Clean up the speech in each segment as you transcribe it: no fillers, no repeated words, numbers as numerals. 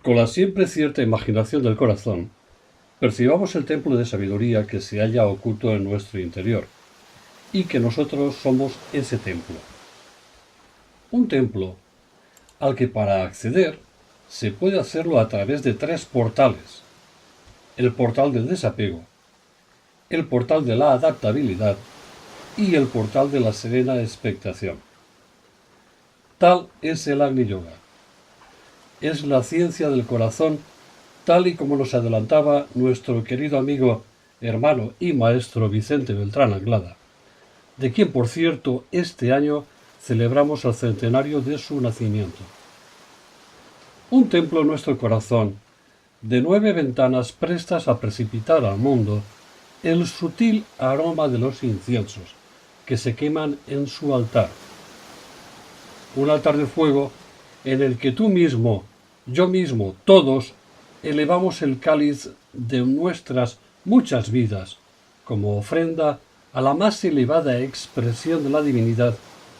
Con la siempre cierta imaginación del corazón, percibamos el templo de sabiduría que se halla oculto en nuestro interior, y que nosotros somos ese templo. Un templo al que para acceder se puede hacerlo a través de tres portales: el portal del desapego, el portal de la adaptabilidad y el portal de la serena expectación. Tal es el Agni Yoga. Es la ciencia del corazón, tal y como nos adelantaba nuestro querido amigo, hermano y maestro Vicente Beltrán Anglada, de quien, por cierto, este año celebramos el centenario de su nacimiento. Un templo en nuestro corazón, de 9 ventanas prestas a precipitar al mundo el sutil aroma de los inciensos que se queman en su altar. Un altar de fuego en el que tú mismo, yo mismo, todos, elevamos el cáliz de nuestras muchas vidas como ofrenda a la más elevada expresión de la divinidad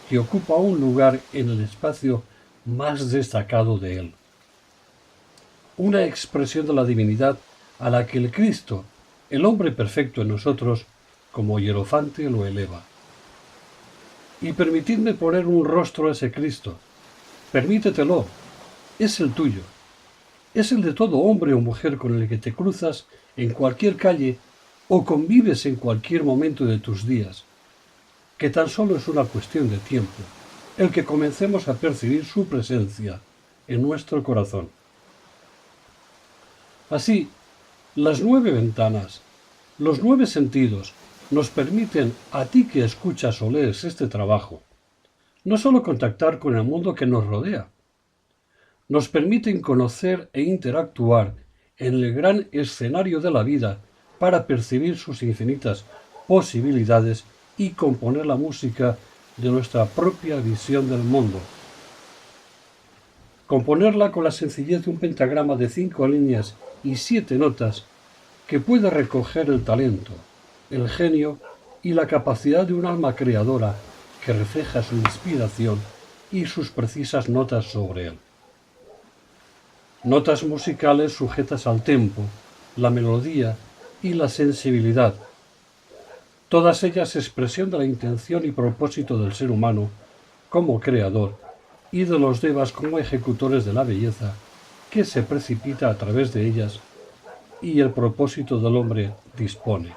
que ocupa un lugar en el espacio más destacado de él. Una expresión de la divinidad a la que el Cristo, el hombre perfecto en nosotros, como hierofante lo eleva. Y permitidme poner un rostro a ese Cristo. Permítetelo. Es el tuyo. Es el de todo hombre o mujer con el que te cruzas en cualquier calle o convives en cualquier momento de tus días, que tan solo es una cuestión de tiempo, el que comencemos a percibir su presencia en nuestro corazón. Así, las 9 ventanas, los 9 sentidos, nos permiten, a ti que escuchas o lees este trabajo, no solo contactar con el mundo que nos rodea, nos permiten conocer e interactuar en el gran escenario de la vida para percibir sus infinitas posibilidades y componer la música de nuestra propia visión del mundo. Componerla con la sencillez de un pentagrama de 5 líneas y 7 notas que puede recoger el talento, el genio y la capacidad de un alma creadora que refleja su inspiración y sus precisas notas sobre él. Notas musicales sujetas al tempo, la melodía y la sensibilidad, todas ellas expresión de la intención y propósito del ser humano como creador y de los devas como ejecutores de la belleza que se precipita a través de ellas y el propósito del hombre dispone.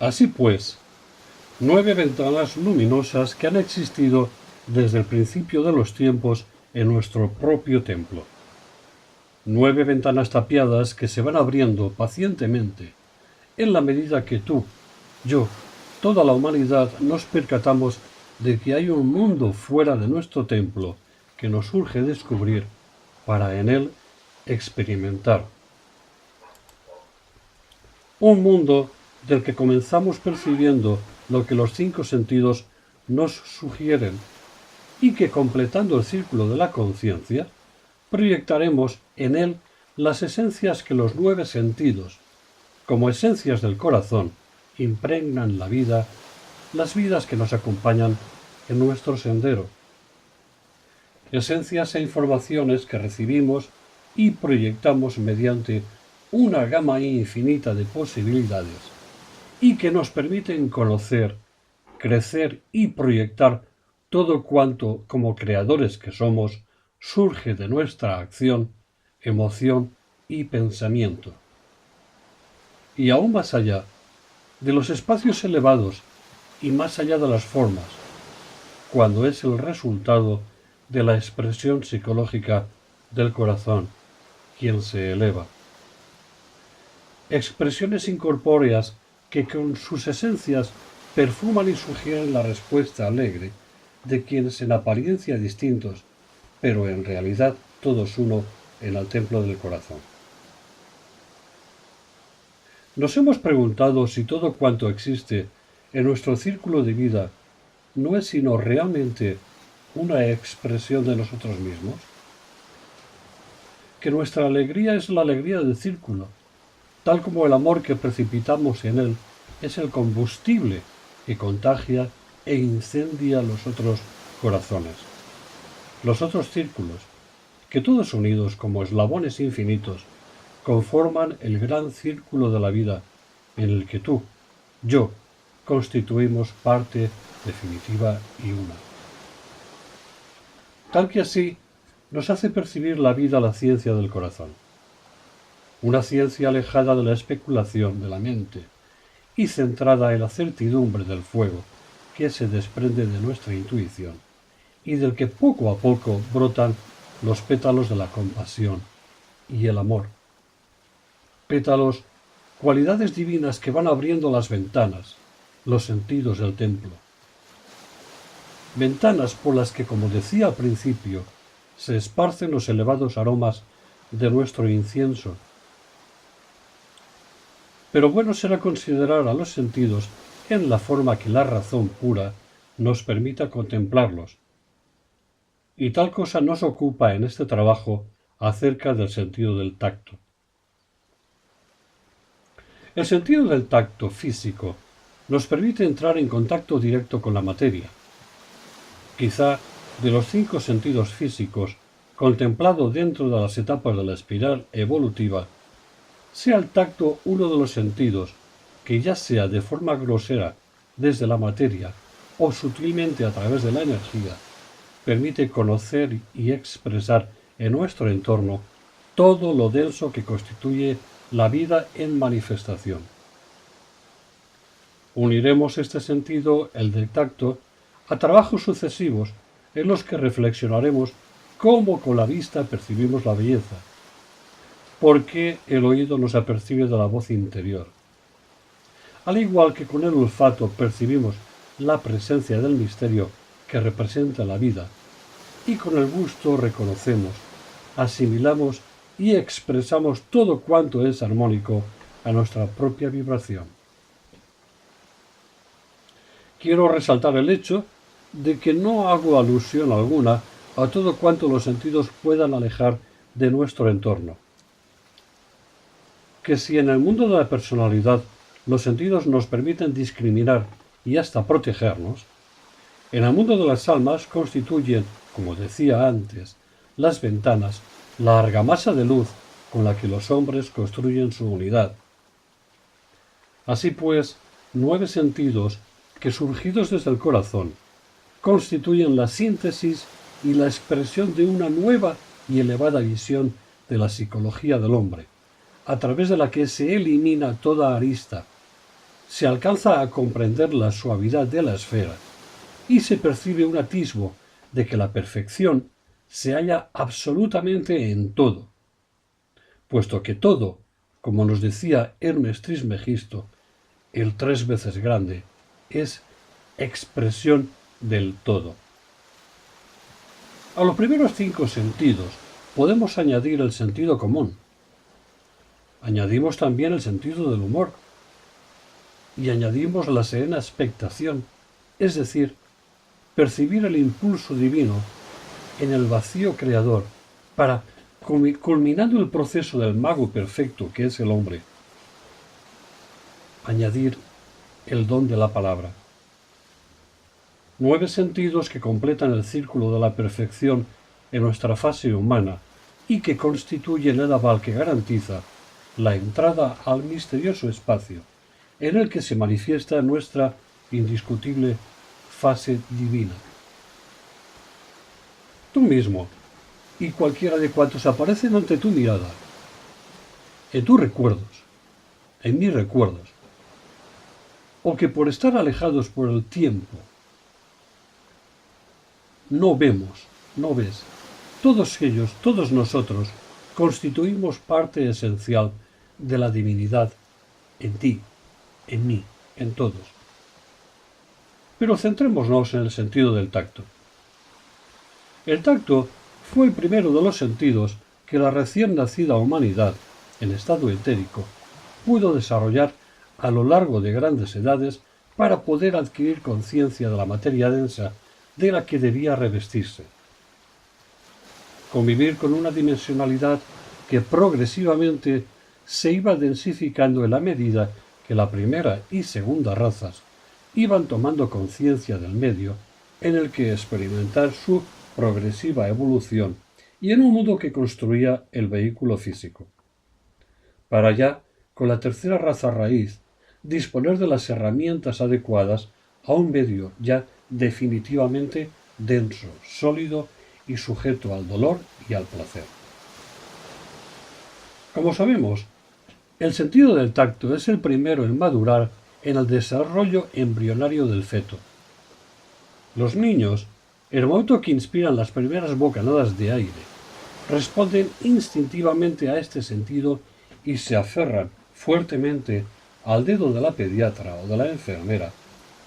Así pues, 9 ventanas luminosas que han existido desde el principio de los tiempos en nuestro propio templo. 9 ventanas tapiadas que se van abriendo pacientemente en la medida que tú, yo, toda la humanidad nos percatamos de que hay un mundo fuera de nuestro templo que nos urge descubrir para en él experimentar. Un mundo del que comenzamos percibiendo lo que los 5 sentidos nos sugieren y que, completando el círculo de la conciencia, proyectaremos en él las esencias que los 9 sentidos, como esencias del corazón, impregnan la vida, las vidas que nos acompañan en nuestro sendero. Esencias e informaciones que recibimos y proyectamos mediante una gama infinita de posibilidades y que nos permiten conocer, crecer y proyectar todo cuanto, como creadores que somos, surge de nuestra acción, emoción y pensamiento. Y aún más allá, de los espacios elevados y más allá de las formas, cuando es el resultado de la expresión psicológica del corazón, quien se eleva. Expresiones incorpóreas que con sus esencias perfuman y sugieren la respuesta alegre de quienes en apariencia distintos, pero en realidad todos uno en el templo del corazón. Nos hemos preguntado si todo cuanto existe en nuestro círculo de vida no es sino realmente una expresión de nosotros mismos, que nuestra alegría es la alegría del círculo, tal como el amor que precipitamos en él es el combustible que contagia e incendia los otros corazones. los otros círculos, que todos unidos como eslabones infinitos, conforman el gran círculo de la vida en el que tú, yo, constituimos parte definitiva y una. Tal que así nos hace percibir la vida la ciencia del corazón, una ciencia alejada de la especulación de la mente y centrada en la certidumbre del fuego que se desprende de nuestra intuición y del que poco a poco brotan los pétalos de la compasión y el amor. Pétalos, cualidades divinas que van abriendo las ventanas, los sentidos del templo. Ventanas por las que, como decía al principio, se esparcen los elevados aromas de nuestro incienso. Pero bueno será considerar a los sentidos en la forma que la razón pura nos permita contemplarlos. Y tal cosa nos ocupa en este trabajo acerca del sentido del tacto. El sentido del tacto físico nos permite entrar en contacto directo con la materia. Quizá de los 5 sentidos físicos, contemplado dentro de las etapas de la espiral evolutiva, sea el tacto uno de los sentidos que, ya sea de forma grosera desde la materia o sutilmente a través de la energía, permite conocer y expresar en nuestro entorno todo lo denso que constituye la vida en manifestación. Uniremos este sentido, el del tacto, a trabajos sucesivos en los que reflexionaremos cómo con la vista percibimos la belleza, por qué el oído nos apercibe de la voz interior. Al igual que con el olfato percibimos la presencia del misterio que representa la vida, y con el gusto reconocemos, asimilamos y expresamos todo cuanto es armónico a nuestra propia vibración. Quiero resaltar el hecho de que no hago alusión alguna a todo cuanto los sentidos puedan alejar de nuestro entorno. Que si en el mundo de la personalidad los sentidos nos permiten discriminar y hasta protegernos, en el mundo de las almas constituyen, como decía antes, las ventanas, la argamasa de luz con la que los hombres construyen su unidad. Así pues, 9 sentidos que, surgidos desde el corazón, constituyen la síntesis y la expresión de una nueva y elevada visión de la psicología del hombre, a través de la que se elimina toda arista, se alcanza a comprender la suavidad de la esfera y se percibe un atisbo de que la perfección se halla absolutamente en todo, puesto que todo, como nos decía Hermes Trismegisto, el 3 veces grande, es expresión del todo. A los primeros 5 sentidos podemos añadir el sentido común. Añadimos también el sentido del humor y añadimos la serena expectación, es decir, percibir el impulso divino en el vacío creador para, culminando el proceso del mago perfecto que es el hombre, añadir el don de la palabra. 9 sentidos que completan el círculo de la perfección en nuestra fase humana y que constituyen el aval que garantiza la entrada al misterioso espacio en el que se manifiesta nuestra indiscutible fase divina. Tú mismo y cualquiera de cuantos aparecen ante tu mirada, en tus recuerdos, en mis recuerdos, o que por estar alejados por el tiempo no vemos, no ves, todos ellos, todos nosotros, constituimos parte esencial de la divinidad en ti, en mí, en todos. Pero centrémonos en el sentido del tacto. El tacto fue el primero de los sentidos que la recién nacida humanidad, en estado etérico, pudo desarrollar a lo largo de grandes edades para poder adquirir conciencia de la materia densa de la que debía revestirse. Convivir con una dimensionalidad que progresivamente se iba densificando en la medida que la primera y segunda razas iban tomando conciencia del medio en el que experimentar su progresiva evolución y en un mundo que construía el vehículo físico. Para ya, con la tercera raza raíz, disponer de las herramientas adecuadas a un medio ya definitivamente denso, sólido y sujeto al dolor y al placer. Como sabemos, el sentido del tacto es el primero en madurar en el desarrollo embrionario del feto. Los niños, en el momento que inspiran las primeras bocanadas de aire, responden instintivamente a este sentido y se aferran fuertemente al dedo de la pediatra o de la enfermera,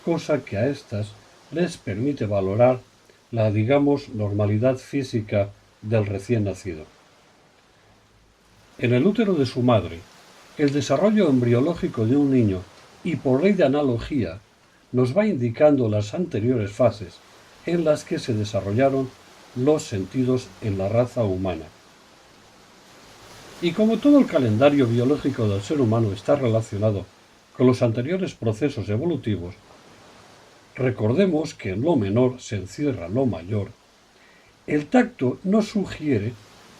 cosa que a éstas les permite valorar la, digamos, normalidad física del recién nacido. En el útero de su madre, el desarrollo embriológico de un niño, y por ley de analogía, nos va indicando las anteriores fases en las que se desarrollaron los sentidos en la raza humana. Y como todo el calendario biológico del ser humano está relacionado con los anteriores procesos evolutivos, recordemos que en lo menor se encierra lo mayor. El tacto nos sugiere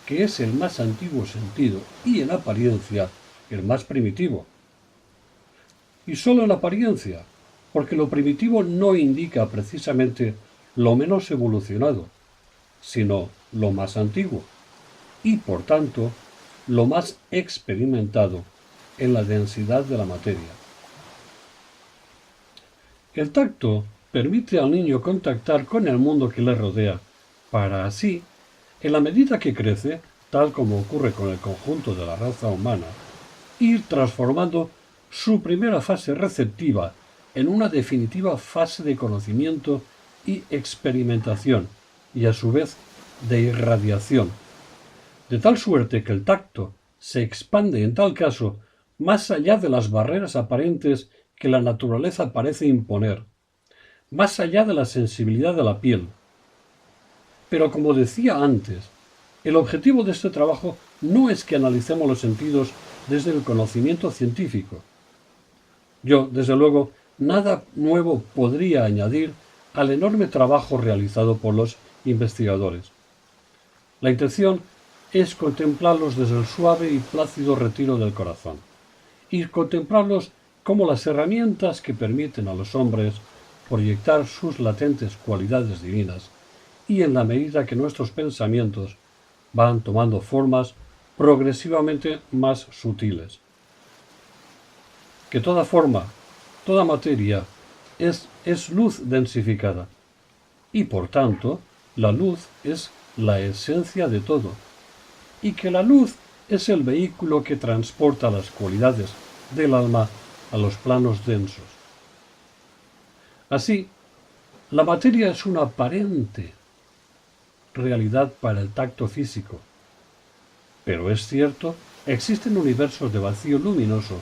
que es el más antiguo sentido y en apariencia el más primitivo. Y solo en apariencia, porque lo primitivo no indica precisamente lo menos evolucionado, sino lo más antiguo y, por tanto, lo más experimentado en la densidad de la materia. El tacto permite al niño contactar con el mundo que le rodea, para así, en la medida que crece, tal como ocurre con el conjunto de la raza humana, ir transformando su primera fase receptiva en una definitiva fase de conocimiento y experimentación, y a su vez de irradiación, de tal suerte que el tacto se expande en tal caso más allá de las barreras aparentes que la naturaleza parece imponer, más allá de la sensibilidad de la piel. Pero como decía antes, el objetivo de este trabajo no es que analicemos los sentidos desde el conocimiento científico. Yo, desde luego, nada nuevo podría añadir al enorme trabajo realizado por los investigadores. La intención es contemplarlos desde el suave y plácido retiro del corazón, y contemplarlos como las herramientas que permiten a los hombres proyectar sus latentes cualidades divinas, y en la medida que nuestros pensamientos van tomando formas progresivamente más sutiles. Que toda forma, toda materia, es luz densificada, y por tanto, la luz es la esencia de todo, y que la luz es el vehículo que transporta las cualidades del alma a los planos densos. Así, la materia es una aparente realidad para el tacto físico, pero es cierto, existen universos de vacío luminoso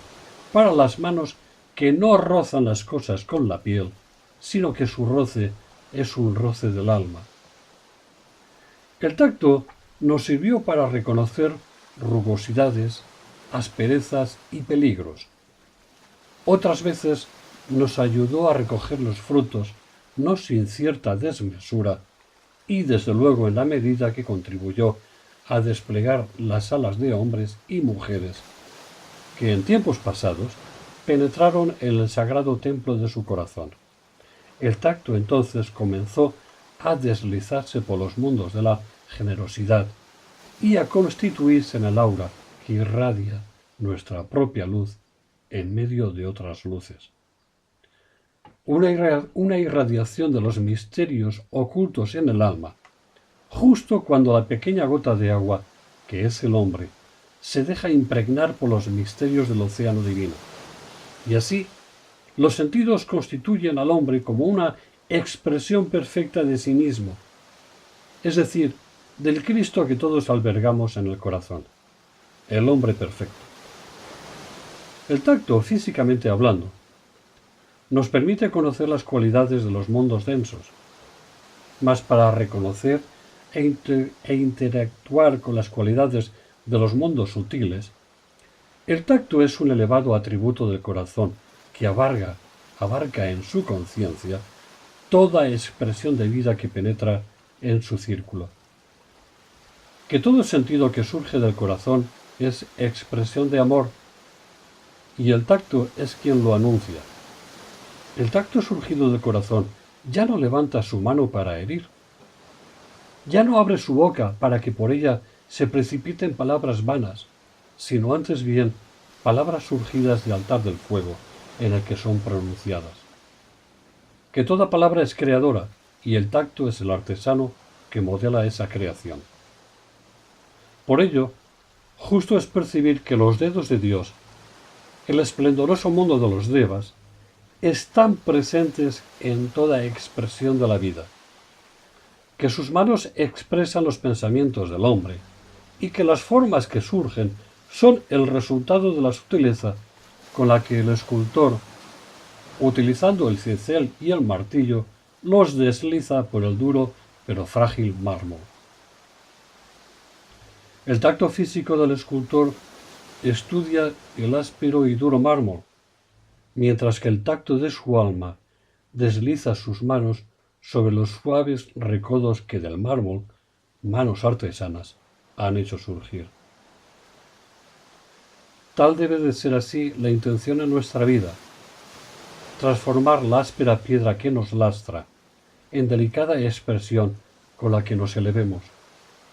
para las manos que no rozan las cosas con la piel, sino que su roce es un roce del alma. El tacto nos sirvió para reconocer rugosidades, asperezas y peligros. Otras veces nos ayudó a recoger los frutos, no sin cierta desmesura, y desde luego en la medida que contribuyó a desplegar las alas de hombres y mujeres, que en tiempos pasados penetraron en el sagrado templo de su corazón. El tacto entonces comenzó a deslizarse por los mundos de la generosidad y a constituirse en el aura que irradia nuestra propia luz en medio de otras luces. Una irradiación de los misterios ocultos en el alma, justo cuando la pequeña gota de agua, que es el hombre, se deja impregnar por los misterios del océano divino. Y así, los sentidos constituyen al hombre como una expresión perfecta de sí mismo, es decir, del Cristo que todos albergamos en el corazón, el hombre perfecto. El tacto, físicamente hablando, nos permite conocer las cualidades de los mundos densos, mas para reconocer e interactuar con las cualidades de los mundos sutiles, el tacto es un elevado atributo del corazón que abarca en su conciencia toda expresión de vida que penetra en su círculo. Que todo sentido que surge del corazón es expresión de amor y el tacto es quien lo anuncia. El tacto surgido del corazón ya no levanta su mano para herir, ya no abre su boca para que por ella se precipiten palabras vanas, sino antes bien palabras surgidas del altar del fuego en el que son pronunciadas. Que toda palabra es creadora y el tacto es el artesano que modela esa creación. Por ello, justo es percibir que los dedos de Dios, el esplendoroso mundo de los devas, están presentes en toda expresión de la vida, que sus manos expresan los pensamientos del hombre y que las formas que surgen son el resultado de la sutileza con la que el escultor, utilizando el cincel y el martillo, los desliza por el duro pero frágil mármol. El tacto físico del escultor estudia el áspero y duro mármol, mientras que el tacto de su alma desliza sus manos sobre los suaves recodos que del mármol, manos artesanas, han hecho surgir. Tal debe de ser así la intención en nuestra vida, transformar la áspera piedra que nos lastra en delicada expresión con la que nos elevemos,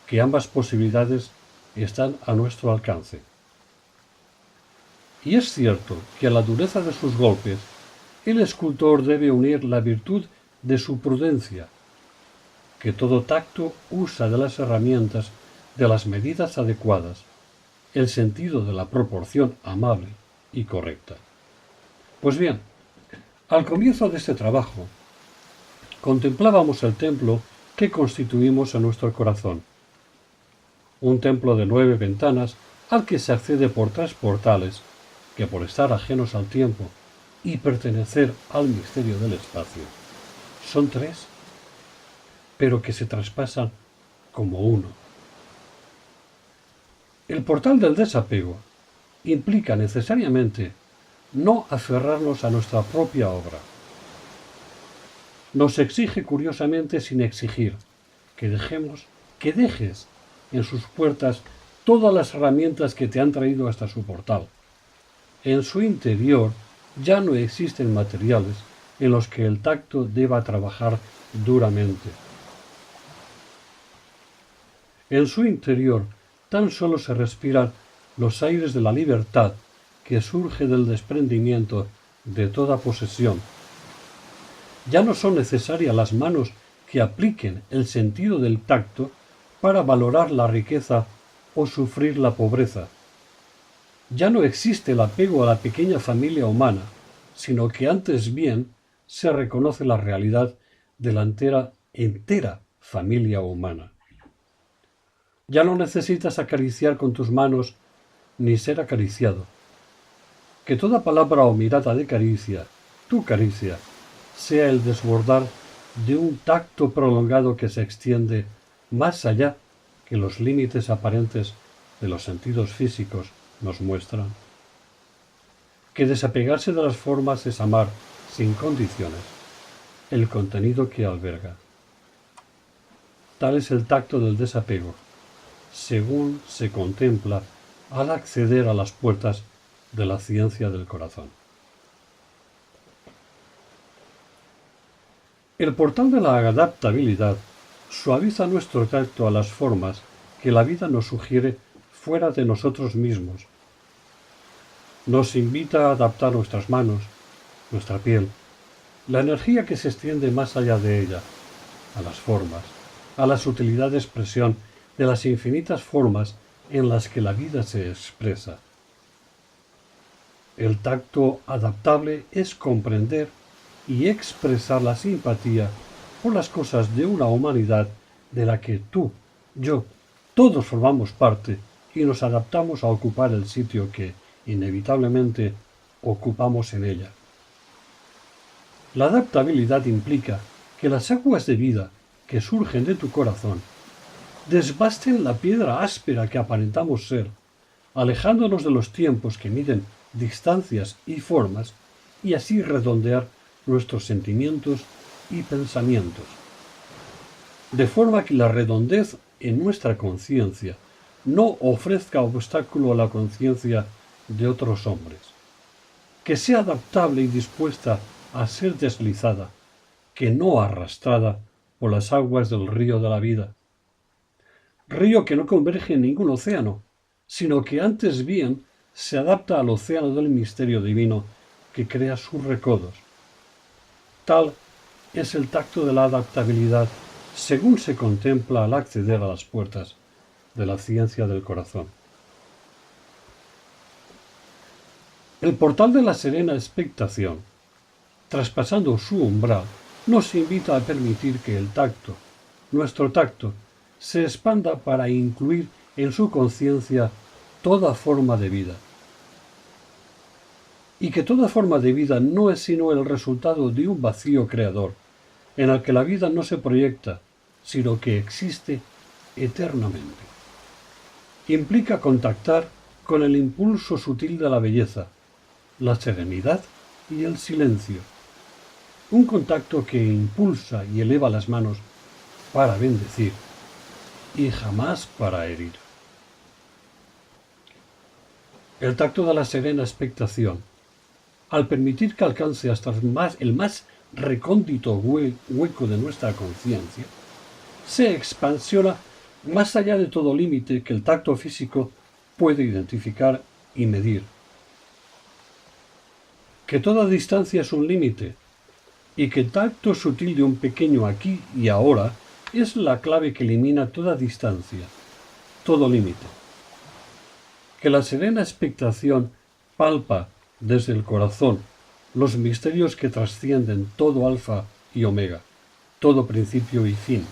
que ambas posibilidades están a nuestro alcance. Y es cierto que a la dureza de sus golpes, el escultor debe unir la virtud de su prudencia, que todo tacto usa de las herramientas, de las medidas adecuadas, el sentido de la proporción amable y correcta. Pues bien, al comienzo de este trabajo, contemplábamos el templo que constituimos en nuestro corazón. Un templo de 9 ventanas al que se accede por 3 portales, que por estar ajenos al tiempo y pertenecer al misterio del espacio, son 3, pero que se traspasan como uno. El portal del desapego implica necesariamente no aferrarnos a nuestra propia obra. Nos exige curiosamente sin exigir que dejes en sus puertas todas las herramientas que te han traído hasta su portal. En su interior ya no existen materiales en los que el tacto deba trabajar duramente. En su interior tan solo se respiran los aires de la libertad que surge del desprendimiento de toda posesión. Ya no son necesarias las manos que apliquen el sentido del tacto para valorar la riqueza o sufrir la pobreza. Ya no existe el apego a la pequeña familia humana, sino que antes bien se reconoce la realidad de la entera familia humana. Ya no necesitas acariciar con tus manos ni ser acariciado. Que toda palabra o mirada de caricia, tu caricia, sea el desbordar de un tacto prolongado que se extiende más allá que los límites aparentes de los sentidos físicos nos muestran. Que desapegarse de las formas es amar sin condiciones el contenido que alberga. Tal es el tacto del desapego, según se contempla al acceder a las puertas de la ciencia del corazón. El portal de la adaptabilidad suaviza nuestro tacto a las formas que la vida nos sugiere fuera de nosotros mismos. Nos invita a adaptar nuestras manos, nuestra piel, la energía que se extiende más allá de ella, a las formas, a la sutilidad de expresión de las infinitas formas en las que la vida se expresa. El tacto adaptable es comprender y expresar la simpatía por las cosas de una humanidad de la que tú, yo, todos formamos parte y nos adaptamos a ocupar el sitio que, inevitablemente, ocupamos en ella. La adaptabilidad implica que las aguas de vida que surgen de tu corazón desbasten la piedra áspera que aparentamos ser, alejándonos de los tiempos que miden distancias y formas, y así redondear nuestros sentimientos y pensamientos. de forma que la redondez en nuestra conciencia no ofrezca obstáculo a la conciencia de otros hombres, que sea adaptable y dispuesta a ser deslizada, que no arrastrada por las aguas del río de la vida. Río que no converge en ningún océano, sino que antes bien se adapta al océano del misterio divino que crea sus recodos. Tal es el tacto de la adaptabilidad según se contempla al acceder a las puertas de la ciencia del corazón. El portal de la serena expectación, traspasando su umbral, nos invita a permitir que el tacto, nuestro tacto, se expanda para incluir en su conciencia toda forma de vida. Y que toda forma de vida no es sino el resultado de un vacío creador, en el que la vida no se proyecta, sino que existe eternamente. Implica contactar con el impulso sutil de la belleza, la serenidad y el silencio. Un contacto que impulsa y eleva las manos para bendecir y jamás para herir. El tacto de la serena expectación, al permitir que alcance hasta el más recóndito hueco de nuestra conciencia, se expansiona más allá de todo límite que el tacto físico puede identificar y medir. Que toda distancia es un límite y que el tacto sutil de un pequeño aquí y ahora es la clave que elimina toda distancia, todo límite. Que la serena expectación palpa desde el corazón los misterios que trascienden todo alfa y omega, todo principio y fin.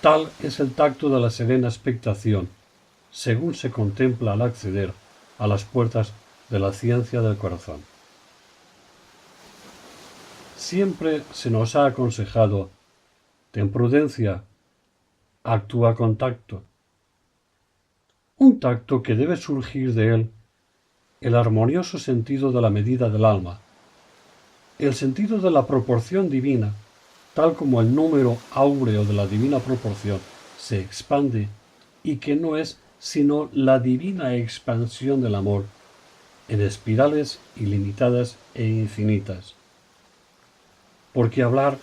Tal es el tacto de la serena expectación, según se contempla al acceder a las puertas de la ciencia del corazón. Siempre se nos ha aconsejado: ten prudencia, actúa con tacto. Un tacto que debe surgir de él el armonioso sentido de la medida del alma, el sentido de la proporción divina, tal como el número áureo de la divina proporción se expande y que no es sino la divina expansión del amor en espirales ilimitadas e infinitas. Porque hablar,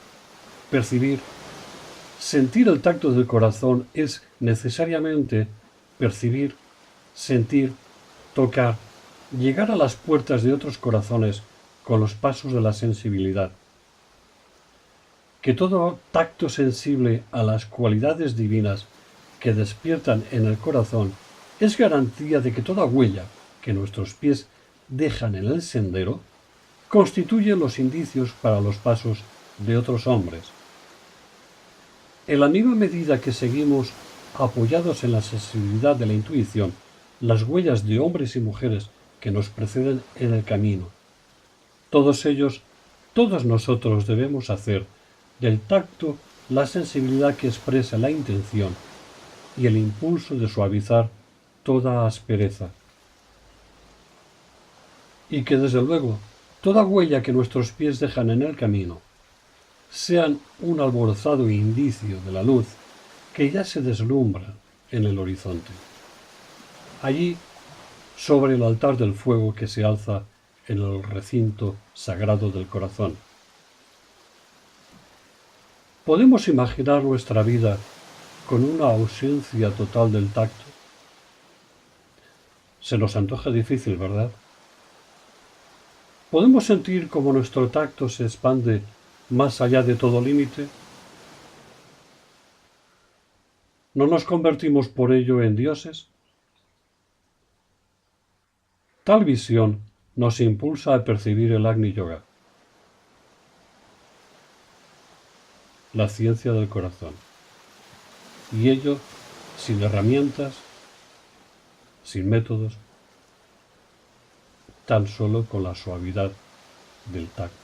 percibir, sentir el tacto del corazón es necesariamente percibir, sentir, tocar, llegar a las puertas de otros corazones con los pasos de la sensibilidad. Que todo tacto sensible a las cualidades divinas que despiertan en el corazón es garantía de que toda huella que nuestros pies dejan en el sendero constituye los indicios para los pasos de otros hombres. En la misma medida que seguimos apoyados en la sensibilidad de la intuición las huellas de hombres y mujeres que nos preceden en el camino, todos ellos, todos nosotros debemos hacer del tacto la sensibilidad que expresa la intención y el impulso de suavizar toda aspereza. Y que desde luego toda huella que nuestros pies dejan en el camino sean un alborozado indicio de la luz que ya se deslumbra en el horizonte. Allí, sobre el altar del fuego que se alza en el recinto sagrado del corazón. ¿Podemos imaginar nuestra vida con una ausencia total del tacto? Se nos antoja difícil, ¿verdad? ¿Podemos sentir cómo nuestro tacto se expande más allá de todo límite? ¿No nos convertimos por ello en dioses? Tal visión nos impulsa a percibir el Agni Yoga, la ciencia del corazón, y ello sin herramientas, sin métodos, tan solo con la suavidad del tacto.